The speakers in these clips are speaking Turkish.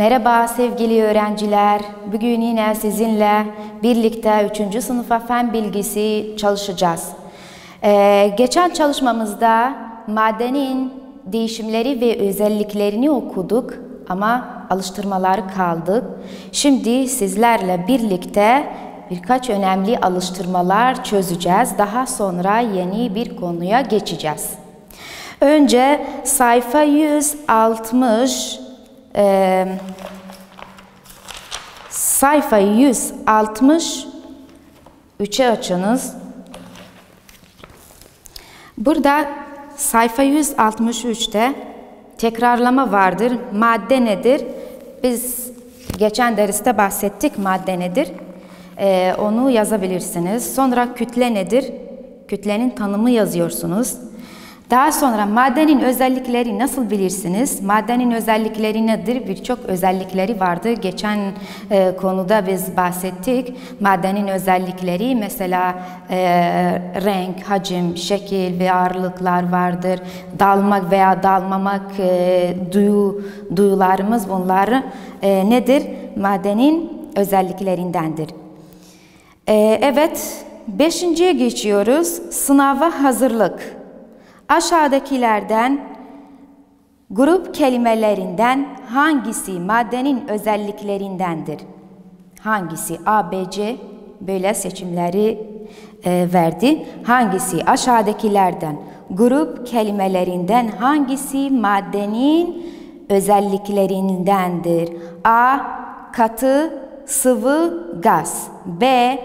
Merhaba sevgili öğrenciler. Bugün yine sizinle birlikte 3. sınıfa fen bilgisi çalışacağız. Geçen çalışmamızda maddenin değişimleri ve özelliklerini okuduk ama alıştırmaları kaldı. Şimdi sizlerle birlikte birkaç önemli alıştırmalar çözeceğiz. Daha sonra yeni bir konuya geçeceğiz. Önce sayfa 160 sayfa 163'e açınız. Burada sayfa 163'te tekrarlama vardır. Madde nedir? Biz geçen derste bahsettik madde nedir? Onu yazabilirsiniz. Sonra kütle nedir? Kütlenin tanımı yazıyorsunuz. Daha sonra maddenin özellikleri nasıl bilirsiniz? Maddenin özellikleri nedir? Birçok özellikleri vardı. Geçen konuda biz bahsettik. Maddenin özellikleri mesela renk, hacim, şekil ve ağırlıklar vardır. Dalmak veya dalmamak duyularımız bunlar nedir? Maddenin özelliklerindendir. Evet, 5.'ye geçiyoruz. Sınava hazırlık. Aşağıdakilerden grup kelimelerinden hangisi maddenin özelliklerindendir? Hangisi? A, B, C böyle seçimleri verdi. Hangisi aşağıdakilerden grup kelimelerinden hangisi maddenin özelliklerindendir? A, katı, sıvı, gaz. B,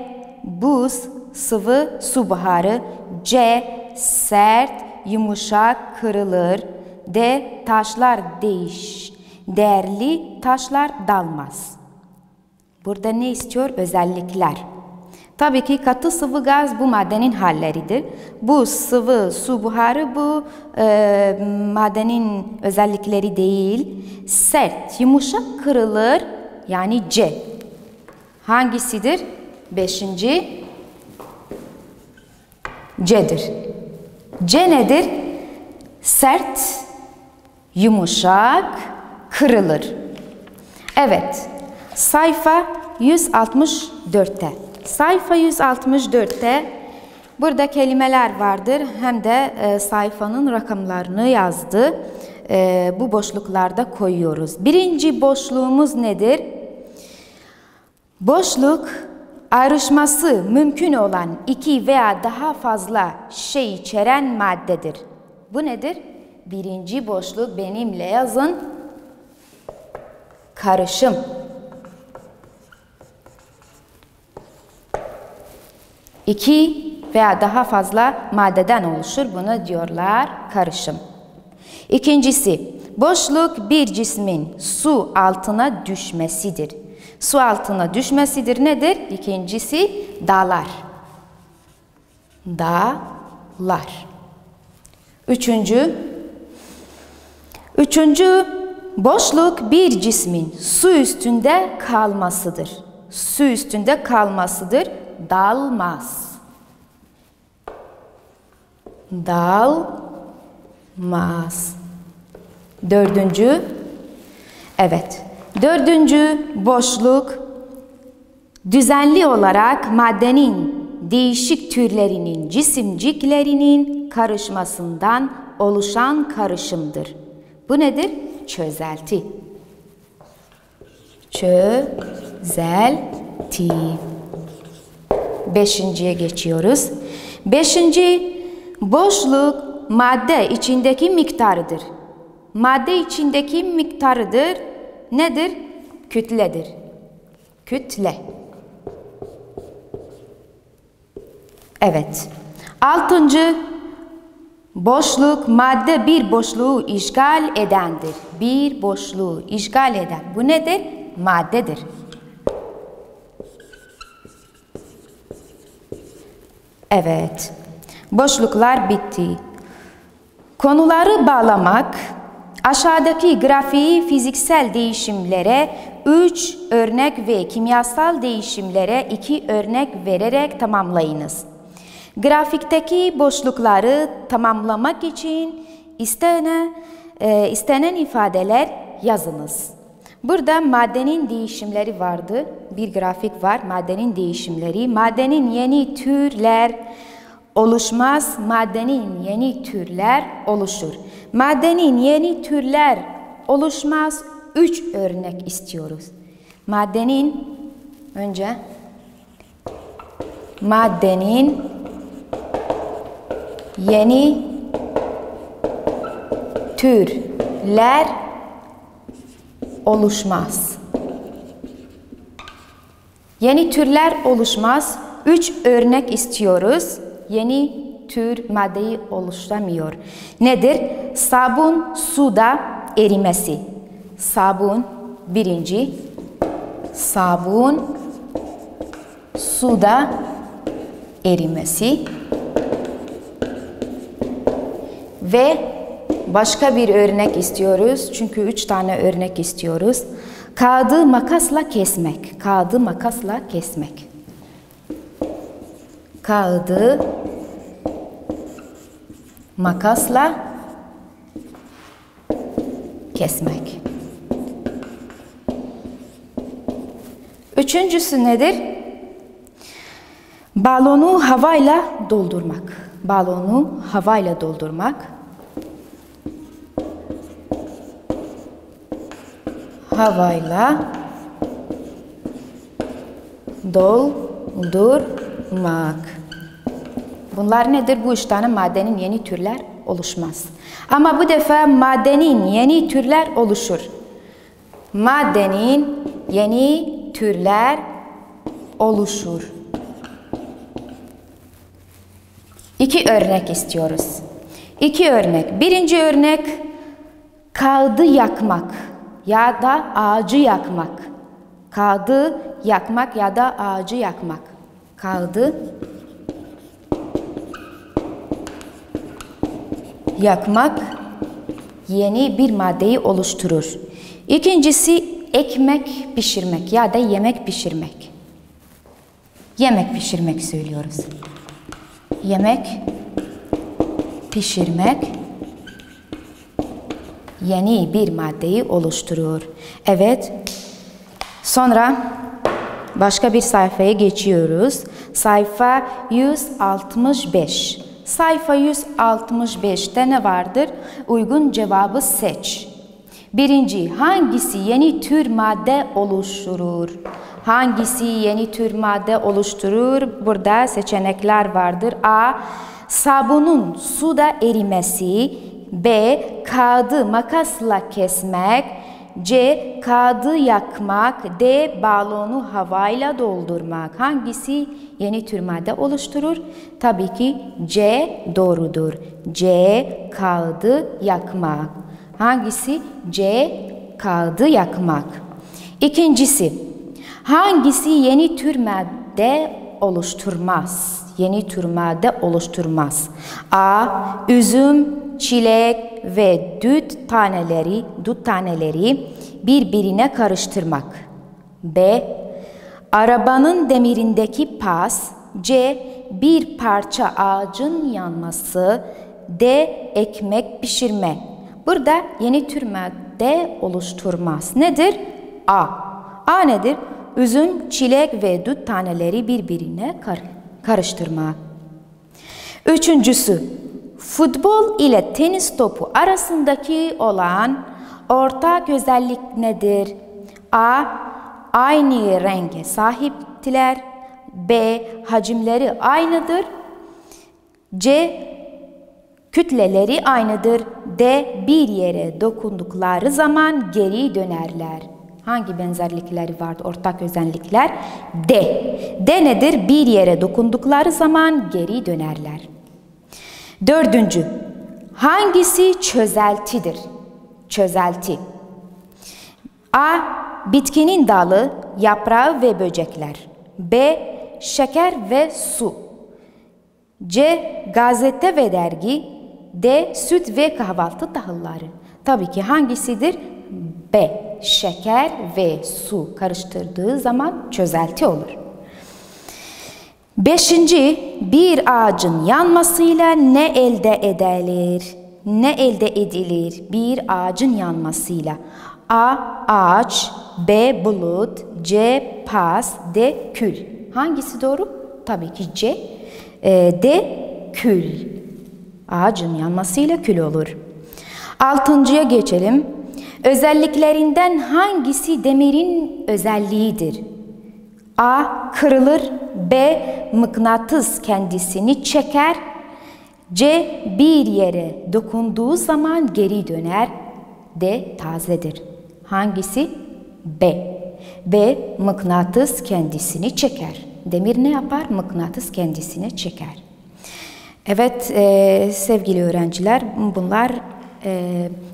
buz, sıvı, su buharı. C, sert, yumuşak, kırılır. D, taşlar değerli taşlar dalmaz. Burada ne istiyor? Özellikler. Tabii ki katı, sıvı, gaz bu maddenin halleridir. Buz, sıvı, su buharı bu maddenin özellikleri değil. Sert, yumuşak, kırılır yani C. Hangisidir? 5. C'dir. C nedir? Sert, yumuşak, kırılır. Evet, sayfa 164'te. Sayfa 164'te burada kelimeler vardır. Hem de sayfanın rakamlarını yazdı. Bu boşluklarda koyuyoruz. Birinci boşluğumuz nedir? Boşluk, ayrışması mümkün olan iki veya daha fazla şey içeren maddedir. Bu nedir? Birinci boşluk benimle yazın. Karışım. İki veya daha fazla maddeden oluşur. Buna diyorlar karışım. İkincisi, boşluk bir cismin su altına düşmesidir. Su altına düşmesidir nedir? İkincisi dağlar. Dağlar. Üçüncü boşluk bir cismin su üstünde kalmasıdır. Su üstünde kalmasıdır. Dalmaz. Dalmaz. Dördüncü boşluk düzenli olarak maddenin değişik türlerinin cisimciklerinin karışmasından oluşan karışımdır. Bu nedir? Çözelti. Çözelti. 5.'ye geçiyoruz. 5. boşluk madde içindeki miktarıdır. Madde içindeki miktarıdır. Nedir? Kütledir. Kütle. Evet. 6. boşluk madde bir boşluğu işgal edendir. Bir boşluğu işgal eden. Bu nedir? Maddedir. Evet. Boşluklar bitti. Konuları bağlamak. Aşağıdaki grafiği fiziksel değişimlere 3 örnek ve kimyasal değişimlere 2 örnek vererek tamamlayınız. Grafikteki boşlukları tamamlamak için istenen ifadeler yazınız. Burada maddenin değişimleri vardı. Bir grafik var, maddenin değişimleri. Maddenin yeni türler oluşmaz, maddenin yeni türler oluşur. Maddenin yeni türler oluşmaz. 3 örnek istiyoruz. Maddenin yeni türler oluşmaz. Yeni türler oluşmaz. 3 örnek istiyoruz. Yeni tür maddeyi oluşturamıyor. Nedir? Sabun suda erimesi. Sabun birinci. Sabun suda erimesi. Ve başka bir örnek istiyoruz. Çünkü 3 tane örnek istiyoruz. Kağıdı makasla kesmek. Kağıdı makasla kesmek. Kağıdı makasla kesmek. Üçüncüsü nedir? Balonu havayla doldurmak. Balonu havayla doldurmak. Havayla doldurmak. Bunlar nedir? Bu 3 tane maddenin yeni türler oluşmaz. Ama bu defa maddenin yeni türler oluşur. Maddenin yeni türler oluşur. 2 örnek istiyoruz. 2 örnek. Birinci örnek kağıdı yakmak ya da ağacı yakmak. Kağıdı yakmak ya da ağacı yakmak. Kağıdı yakmak yeni bir maddeyi oluşturur. İkincisi ekmek pişirmek ya da yemek pişirmek. Yemek pişirmek söylüyoruz. Yemek pişirmek yeni bir maddeyi oluşturuyor. Evet. Sonra başka bir sayfaya geçiyoruz. Sayfa 165. Sayfa 165'te ne vardır? Uygun cevabı seç. Birinci, hangisi yeni tür madde oluşturur? Hangisi yeni tür madde oluşturur? Burada seçenekler vardır. A. Sabunun suda erimesi. B. Kağıdı makasla kesmek. C. Kağıdı yakmak. D. Balonu havayla doldurmak. Hangisi yeni tür madde oluşturur? Tabii ki C doğrudur. C. Kağıdı yakmak. Hangisi? C. Kağıdı yakmak. İkincisi, hangisi yeni tür madde oluşturmaz? Yeni tür madde oluşturmaz. A. Üzüm, çilek ve dut taneleri birbirine karıştırmak. B. Arabanın demirindeki pas. C. Bir parça ağacın yanması. D. Ekmek pişirme. Burada yeni tür madde oluşturmaz. Nedir? A. A nedir? Üzüm, çilek ve dut taneleri birbirine karıştırma. Üçüncüsü, futbol ile tenis topu arasındaki olan ortak özellik nedir? A. Aynı renge sahiptiler. B. Hacimleri aynıdır. C. Kütleleri aynıdır. D. Bir yere dokundukları zaman geri dönerler. Hangi benzerlikleri vardı? Ortak özellikler. D. D nedir? Bir yere dokundukları zaman geri dönerler. Dördüncü. Hangisi çözeltidir? Çözelti. A. Bitkinin dalı, yaprağı ve böcekler. B. Şeker ve su. C. Gazete ve dergi. D. Süt ve kahvaltı tahılları. Tabii ki hangisidir? B. Şeker ve su karıştırdığı zaman çözelti olur. Beşinci, bir ağacın yanmasıyla ne elde edilir? ne elde edilir bir ağacın yanmasıyla? A. Ağaç, B. Bulut, C. Pas, D. Kül. Hangisi doğru? Tabii ki C. D. Kül. Ağacın yanmasıyla kül olur. 6'ya geçelim. Özelliklerinden hangisi demirin özelliğidir? A. Kırılır, B. Mıknatıs kendisini çeker, C. Bir yere dokunduğu zaman geri döner, D. Tazedir. Hangisi? B. B. Mıknatıs kendisini çeker. Demir ne yapar? Mıknatıs kendisini çeker. Evet sevgili öğrenciler, bunlar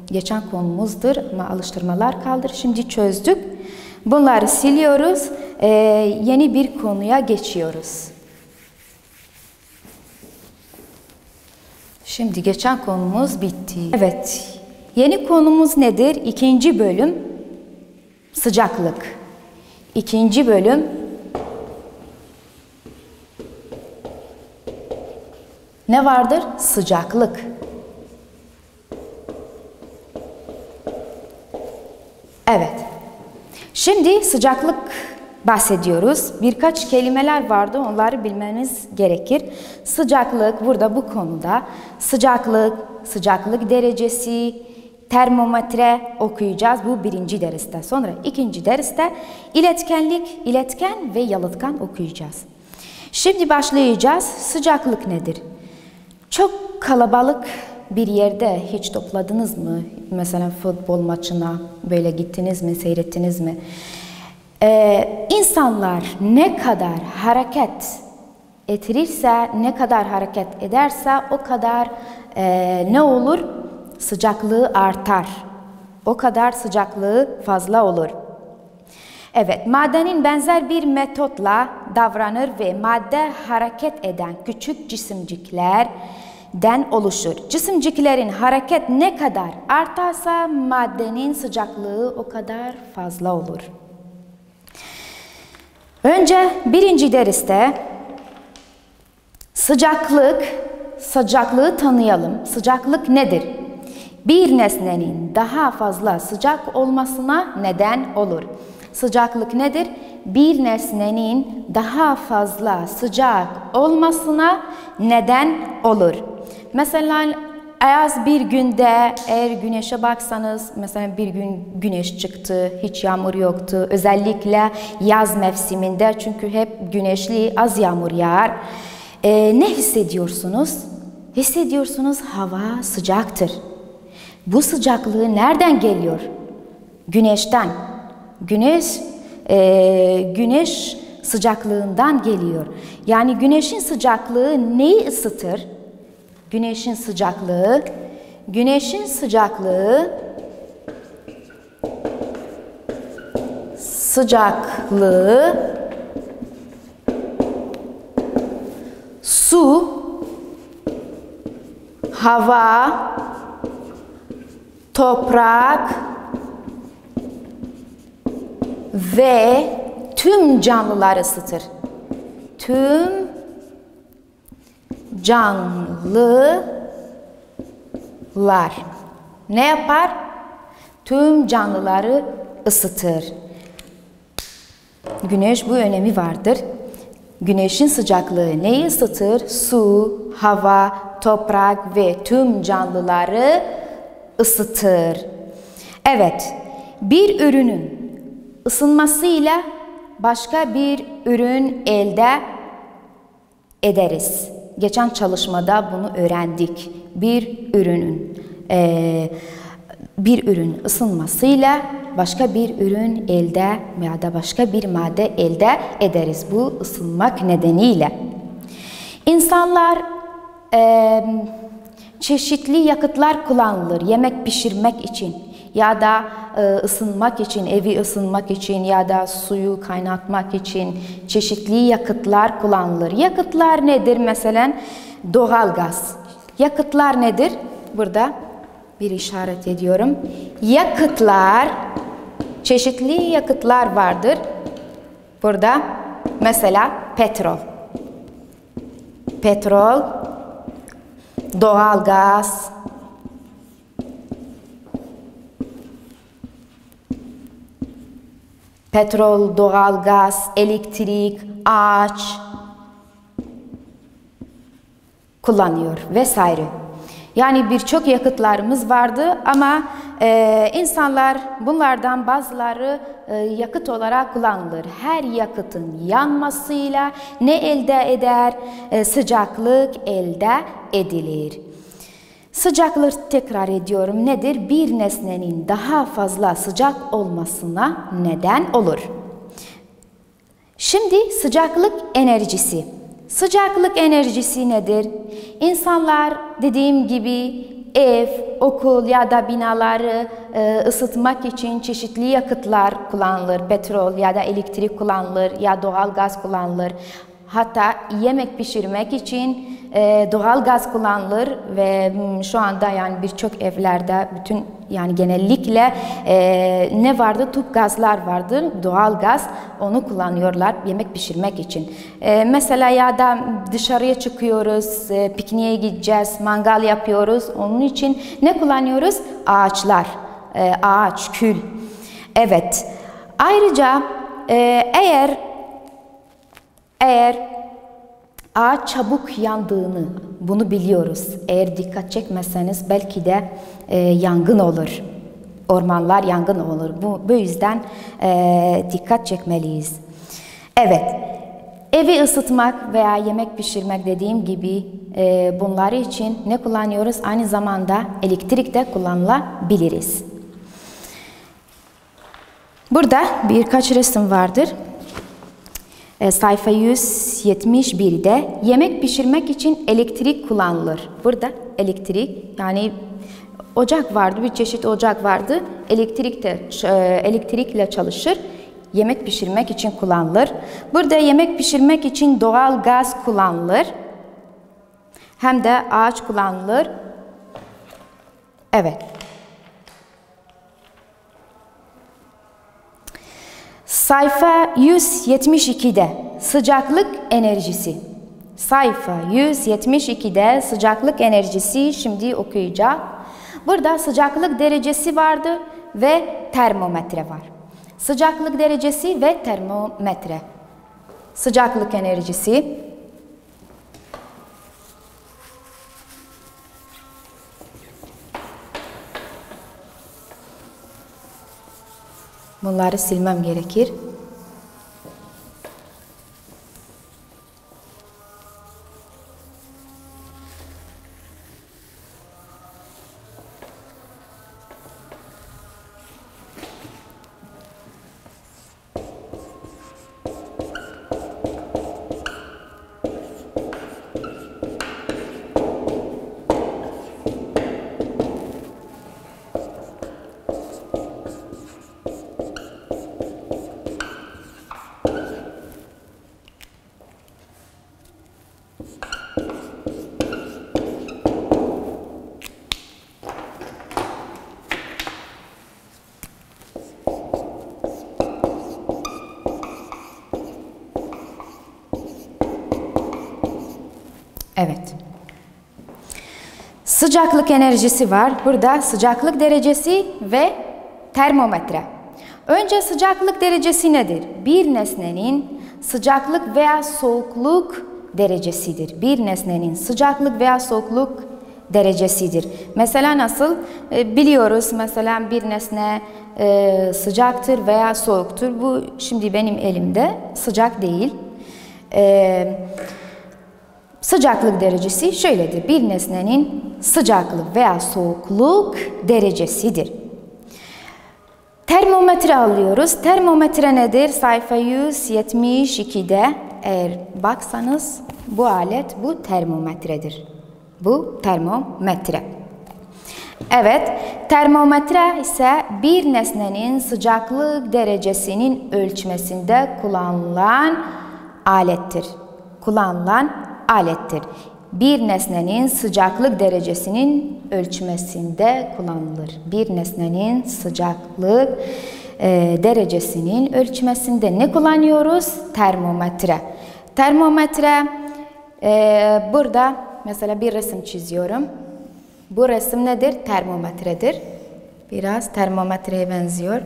geçen konumuzdur. Alıştırmalar kaldır. Şimdi çözdük. Bunları siliyoruz. Yeni bir konuya geçiyoruz. Şimdi geçen konumuz bitti. Evet. Yeni konumuz nedir? 2. bölüm sıcaklık. 2. bölüm ne vardır? Sıcaklık. Evet. Şimdi sıcaklık bahsediyoruz. Birkaç kelimeler vardı, onları bilmeniz gerekir. Sıcaklık burada bu konuda sıcaklık, sıcaklık derecesi, termometre okuyacağız bu 1. derste. Sonra 2. derste iletkenlik, iletken ve yalıtkan okuyacağız. Şimdi başlayacağız. Sıcaklık nedir? Çok kalabalık bir yerde hiç topladınız mı? Mesela futbol maçına böyle gittiniz mi, seyrettiniz mi? İnsanlar ne kadar hareket ettirirse, ne kadar hareket ederse o kadar ne olur? Sıcaklığı artar. O kadar sıcaklığı fazla olur. Evet, madenin benzer bir metotla davranır ve madde hareket eden küçük cisimciklerden oluşur. Cisimciklerin hareket ne kadar artarsa maddenin sıcaklığı o kadar fazla olur. Önce 1. derste sıcaklığı tanıyalım. Sıcaklık nedir? Bir nesnenin daha fazla sıcak olmasına neden olur. Sıcaklık nedir? Bir nesnenin daha fazla sıcak olmasına neden olur. Mesela ayaz bir günde eğer güneşe baksanız, mesela bir gün güneş çıktı, hiç yağmur yoktu. Özellikle yaz mevsiminde, çünkü hep güneşli, az yağmur yağar. Ne hissediyorsunuz? Hissediyorsunuz hava sıcaktır. Bu sıcaklığı nereden geliyor? Güneşten. Güneş sıcaklığından geliyor. Yani güneşin sıcaklığı neyi ısıtır? Güneşin sıcaklığı su, hava, toprak ve tüm canlılar ısıtır. Tüm canlılar ne yapar? Tüm canlıları ısıtır. Güneş bu önemi vardır. Güneşin sıcaklığı neyi ısıtır? Su, hava, toprak ve tüm canlıları ısıtır. Evet, bir ürünün ısınmasıyla başka bir ürün elde ederiz. Geçen çalışmada bunu öğrendik. Bir ürün ısınmasıyla başka bir ürün elde ya da başka bir madde elde ederiz. Bu ısınmak nedeniyle. İnsanlar çeşitli yakıtlar kullanılır. Yemek pişirmek için ya da ısınmak için, evi ısınmak için ya da suyu kaynatmak için çeşitli yakıtlar kullanılır. Yakıtlar nedir? Mesela doğalgaz. Yakıtlar nedir? Burada bir işaret ediyorum. Yakıtlar, çeşitli yakıtlar vardır. Burada mesela petrol, doğalgaz, petrol, doğalgaz, elektrik, ağaç kullanıyor vesaire. Yani birçok yakıtlarımız vardı ama insanlar bunlardan bazıları yakıt olarak kullanılır. Her yakıtın yanmasıyla ne elde eder? Sıcaklık elde edilir. Sıcaklık, tekrar ediyorum, nedir? Bir nesnenin daha fazla sıcak olmasına neden olur. Şimdi sıcaklık enerjisi. Sıcaklık enerjisi nedir? İnsanlar dediğim gibi ev, okul ya da binaları ısıtmak için çeşitli yakıtlar kullanılır. Petrol ya da elektrik kullanılır ya doğal gaz kullanılır. Hatta yemek pişirmek için doğal gaz kullanılır ve şu anda yani birçok evlerde bütün yani genellikle ne vardı? Tüp gazlar vardı. Doğal gaz, onu kullanıyorlar yemek pişirmek için. Mesela ya da dışarıya çıkıyoruz, pikniğe gideceğiz, mangal yapıyoruz. Onun için ne kullanıyoruz? Ağaçlar, ağaç, kül. Evet. Ayrıca eğer ağaç çabuk yandığını bunu biliyoruz. Eğer dikkat çekmezseniz belki de yangın olur. Ormanlar yangın olur. Bu yüzden dikkat çekmeliyiz. Evet. Evi ısıtmak veya yemek pişirmek dediğim gibi bunları için ne kullanıyoruz? Aynı zamanda elektrik de kullanılabiliriz. Burada birkaç resim vardır. Sayfa 171'de yemek pişirmek için elektrik kullanılır. Burada elektrik, yani ocak vardı, bir çeşit ocak vardı. Elektrikle çalışır. Yemek pişirmek için kullanılır. Burada yemek pişirmek için doğal gaz kullanılır. Hem de ağaç kullanılır. Evet. Sayfa 172'de sıcaklık enerjisi. Sayfa 172'de sıcaklık enerjisi şimdi okuyacağım. Burada sıcaklık derecesi vardı ve termometre var. Sıcaklık derecesi ve termometre. Sıcaklık enerjisi. Bunları silmem gerekir. Evet. Sıcaklık enerjisi var. Burada sıcaklık derecesi ve termometre. Önce sıcaklık derecesi nedir? Bir nesnenin sıcaklık veya soğukluk derecesidir. Bir nesnenin sıcaklık veya soğukluk derecesidir. Mesela nasıl? Biliyoruz mesela bir nesne sıcaktır veya soğuktur. Bu şimdi benim elimde sıcak değil. Sıcaklık derecesi şöyledir. Bir nesnenin sıcaklık veya soğukluk derecesidir. Termometre alıyoruz. Termometre nedir? Sayfa 172'de eğer baksanız bu alet bu termometredir. Bu termometre. Evet, termometre ise bir nesnenin sıcaklık derecesinin ölçmesinde kullanılan alettir. Bir nesnenin sıcaklık derecesinin ölçmesinde kullanılır. Bir nesnenin sıcaklık derecesinin ölçmesinde ne kullanıyoruz? Termometre. Termometre burada mesela bir resim çiziyorum. Bu resim nedir? Termometredir. Biraz termometreye benziyor.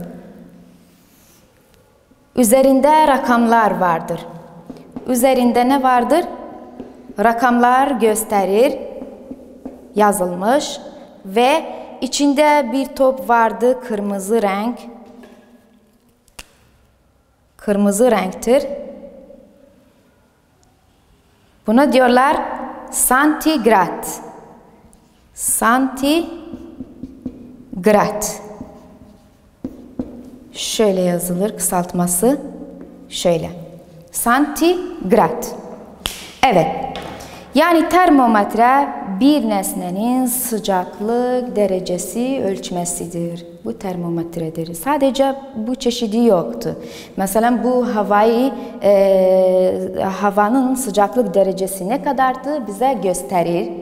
Üzerinde rakamlar vardır. Üzerinde ne vardır? Rakamlar gösterir, yazılmış ve içinde bir top vardı, kırmızı renk. Kırmızı renktir. Buna diyorlar santigrat. Santigrat. Şöyle yazılır, kısaltması şöyle. Santigrat. Evet. Yani termometre bir nesnenin sıcaklık derecesi ölçmesidir. Bu termometredir. Sadece bu çeşidi yoktu. Mesela bu havanın sıcaklık derecesi ne kadardı bize gösterir.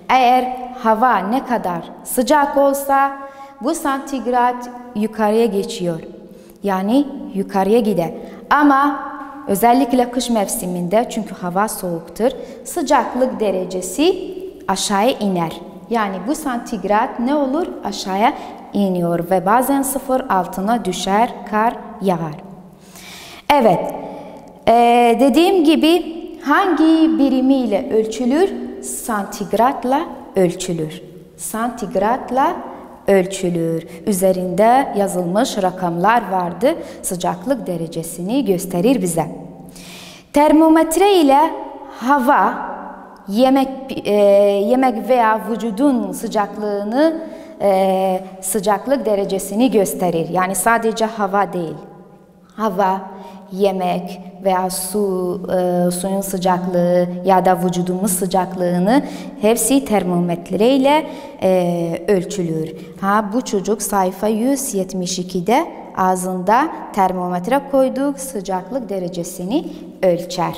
Eğer hava ne kadar sıcak olsa bu santigrat yukarıya geçiyor. Yani yukarıya gider. Ama özellikle kış mevsiminde çünkü hava soğuktur, sıcaklık derecesi aşağıya iner. Yani bu santigrat ne olur? Aşağıya iniyor ve bazen 0 altına düşer, kar yağar. Evet, dediğim gibi hangi birimiyle ölçülür? Santigratla ölçülür. Santigratla ölçülür. Üzerinde yazılmış rakamlar vardı. Sıcaklık derecesini gösterir bize. Termometre ile hava, yemek veya vücudun sıcaklık derecesini gösterir. Yani sadece hava değil. Hava, yemek veya suyun sıcaklığı ya da vücudumuz sıcaklığını hepsi termometre ile ölçülür. Bu çocuk sayfa 172'de ağzında termometre koyduk, sıcaklık derecesini ölçer.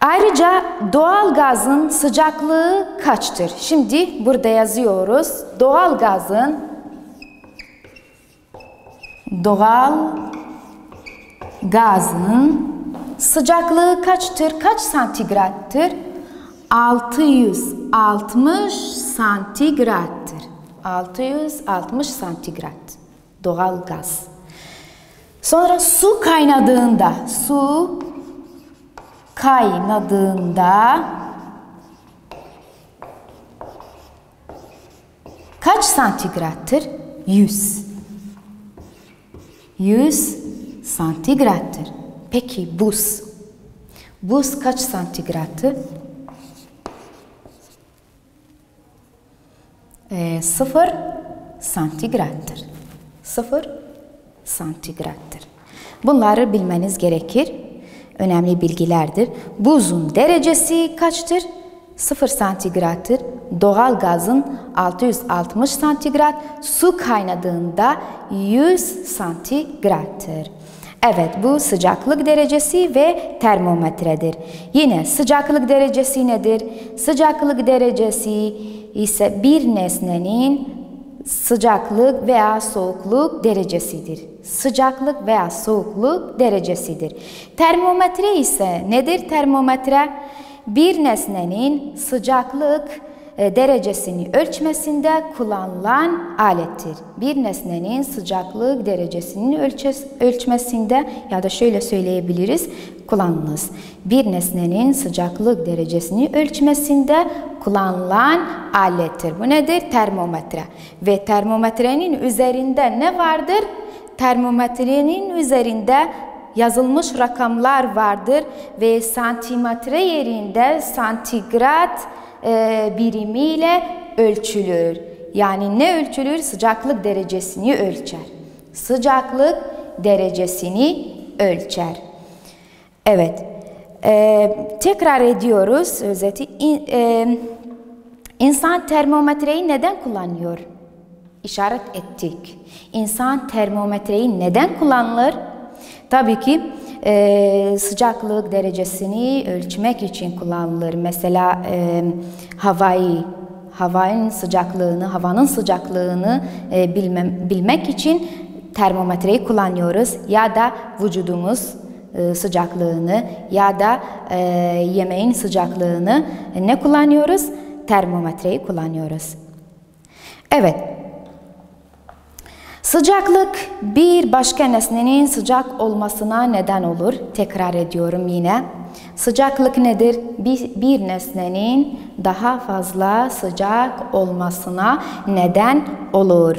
Ayrıca doğal gazın sıcaklığı kaçtır? Şimdi burada yazıyoruz. Doğal gazın sıcaklığı kaçtır? Kaç santigrattır? 660 santigrattır. 660 santigrat. Doğal gaz. Sonra su kaynadığında kaç santigrattır? 100. 100 santigrattır. Peki buz? Buz kaç santigrattır? 0 santigrattır. 0 santigrattır. Bunları bilmeniz gerekir. Önemli bilgilerdir. Buzun derecesi kaçtır? 0 santigrattır. Doğal gazın 660 santigrat, su kaynadığında 100 santigrattır. Evet, bu sıcaklık derecesi ve termometredir. Yine sıcaklık derecesi nedir? Sıcaklık derecesi ise bir nesnenin sıcaklık veya soğukluk derecesidir. Sıcaklık veya soğukluk derecesidir. Termometre ise nedir? Termometre bir nesnenin sıcaklık derecesini ölçmesinde kullanılan alettir. Bir nesnenin sıcaklık derecesini ölçmesinde ya da şöyle söyleyebiliriz, kullanılır. Bir nesnenin sıcaklık derecesini ölçmesinde kullanılan alettir. Bu nedir? Termometre. Ve termometrenin üzerinde ne vardır? Termometrenin üzerinde yazılmış rakamlar vardır ve santimetre yerinde santigrat birimiyle ölçülür. Yani ne ölçülür? Sıcaklık derecesini ölçer. Sıcaklık derecesini ölçer. Evet. Tekrar ediyoruz özeti. İnsan termometreyi neden kullanıyor? İşaret ettik. İnsan termometreyi neden kullanır? Tabii ki sıcaklık derecesini ölçmek için kullanılır. Mesela havanın sıcaklığını bilmek için termometreyi kullanıyoruz. Ya da vücudumuz sıcaklığını ya da yemeğin sıcaklığını ne kullanıyoruz? Termometreyi kullanıyoruz. Evet. Sıcaklık bir başka nesnenin sıcak olmasına neden olur. Tekrar ediyorum yine. Sıcaklık nedir? Bir nesnenin daha fazla sıcak olmasına neden olur.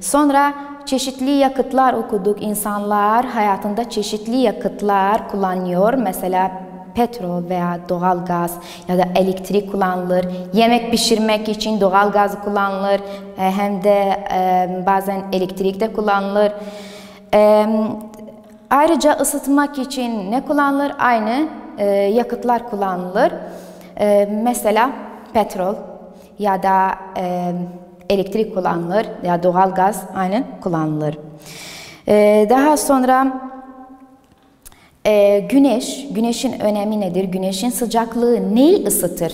Sonra çeşitli yakıtlar okuduk. İnsanlar hayatında çeşitli yakıtlar kullanıyor. Mesela petrol veya doğalgaz ya da elektrik kullanılır. Yemek pişirmek için doğalgaz kullanılır. Hem de bazen elektrik de kullanılır. Ayrıca ısıtmak için ne kullanılır? Aynı yakıtlar kullanılır. Mesela petrol ya da elektrik kullanılır ya doğalgaz aynı kullanılır. Daha sonra güneşin önemi nedir? Güneşin sıcaklığı neyi ısıtır?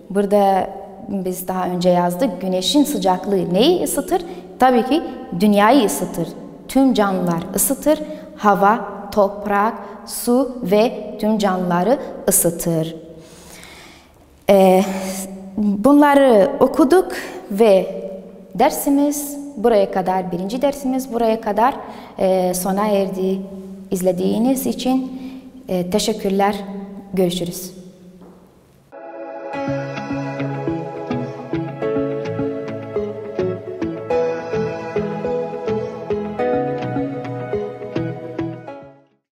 Burada biz daha önce yazdık. Güneşin sıcaklığı neyi ısıtır? Tabii ki dünyayı ısıtır. Tüm canlılar ısıtır. Hava, toprak, su ve tüm canlıları ısıtır. Bunları okuduk ve dersimiz buraya kadar, birinci dersimiz buraya kadar sona erdi. İzlediğiniz için teşekkürler. Görüşürüz.